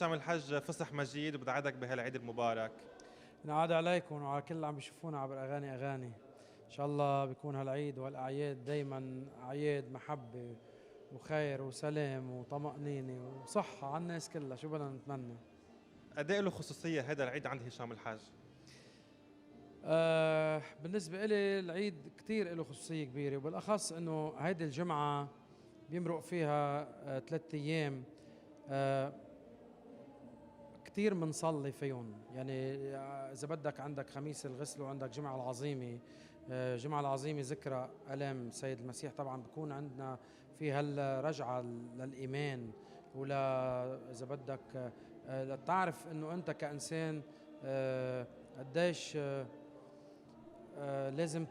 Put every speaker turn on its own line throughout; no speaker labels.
هشام الحج، فصح مجيد وبدعدك بهالعيد المبارك.
ينعاد عليكم وعلى كل اللي عم بيشوفونا عبر اغاني. ان شاء الله بيكون هالعيد وهالاعياد دائما اعياد محبه وخير وسلام وطمأنينة وصحة على الناس كلها. شو بدنا نتمنى؟
قد ايه له خصوصية هذا العيد عند هشام الحج؟
بالنسبة إلي العيد كتير له خصوصية كبيرة، وبالأخص إنه هيدي الجمعة بيمرق فيها 3 أيام كتير منصلي فيهم. يعني إذا بدك عندك خميس الغسل وعندك جمعة العظيمة. جمعة العظيمة ذكرى ألم سيد المسيح، طبعا بكون عندنا في هالرجعة للإيمان، ولا إذا بدك لتعرف إنه أنت كإنسان قديش لازم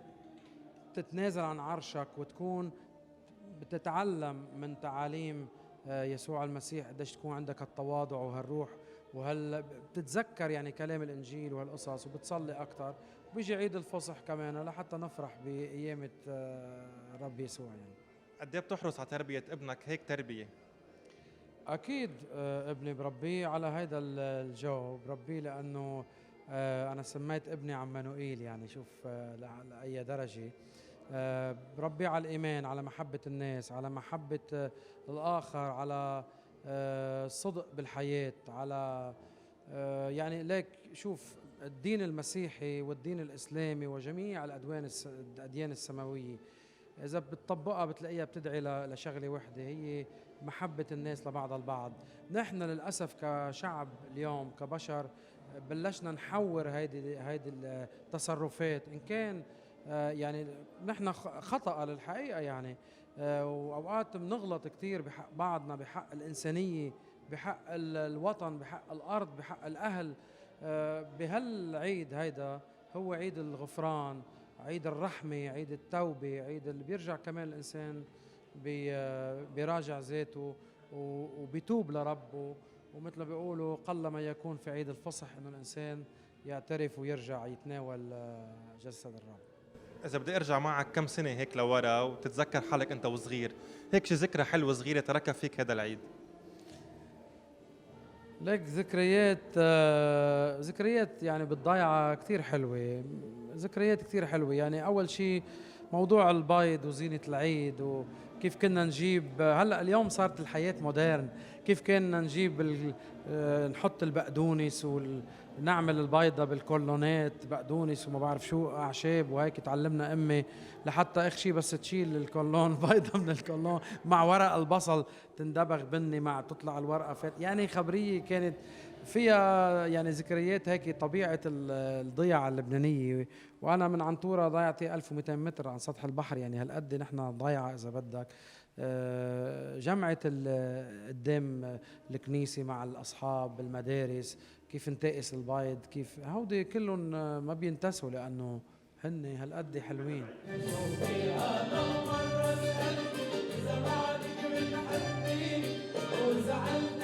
تتنازل عن عرشك وتكون بتتعلم من تعاليم يسوع المسيح، قديش تكون عندك التواضع وهالروح بتتذكر يعني كلام الانجيل وهالقصص وبتصلي اكثر. وبيجي عيد الفصح كمان لحتى نفرح بقيامه الرب يسوع. يعني
قد ايه بتحرص على تربية ابنك هيك تربية؟
اكيد ابني بربيه على هيدا الجو، بربيه لانه انا سميت ابني عمانوئيل. يعني شوف لاي درجه. بربيه على الايمان، على محبه الناس، على محبه الاخر، على الصدق بالحياه، على يعني ليك شوف الدين المسيحي والدين الاسلامي وجميع الاديان السماويه إذا بتطبقها بتلاقيها بتدعي لشغلة وحدة، هي محبة الناس لبعض البعض. نحن للأسف كشعب اليوم كبشر بلشنا نحور هيدي التصرفات، إن كان يعني نحن خطأ للحقيقة. يعني وأوقات بنغلط كتير بحق بعضنا، بحق الإنسانية، بحق الوطن، بحق الأرض، بحق الأهل. بهالعيد هيدا هو عيد الغفران، عيد الرحمة، عيد التوبة، عيد اللي بيرجع كمان الإنسان بيراجع ذاته وبيتوب لربه. ومثل ما بيقولوا قلما يكون في عيد الفصح إنه الإنسان يعترف ويرجع يتناول جسد الرب.
إذا بدي أرجع معك كم سنة هيك لورا وتتذكر حالك أنت وصغير، هيك شي ذكرى حلوة صغيرة تركها فيك هذا العيد؟
لك ذكريات يعني بالضيعة كتير حلوة. ذكريات كتير حلوة. يعني أول شي موضوع البيض وزينة العيد، وكيف كنا نجيب. هلأ اليوم صارت الحياة مودرن، كيف كنا نجيب نحط البقدونس ونعمل البيضة بالكولونات، بقدونس وما بعرف شو أعشاب وهيك. تعلمنا أمي لحتى آخر شي بس تشيل الكولون بيضة من الكولون مع ورق البصل تندبغ بني مع تطلع الورقة فات. يعني خبرية كانت فيها يعني ذكريات هيك. طبيعة الضيعة اللبنانية، وأنا من عنطورة ضيعتي 1200 متر عن سطح البحر. يعني هالقد نحن ضيعة إذا بدك. جمعة قدام الكنيسة مع الأصحاب بالمدارس، كيف نتاقس البيض، كيف هودي كلهم ما بينتسوا لأنه هن هالقد حلوين.
إذا بعدك بتحبيني وزعلت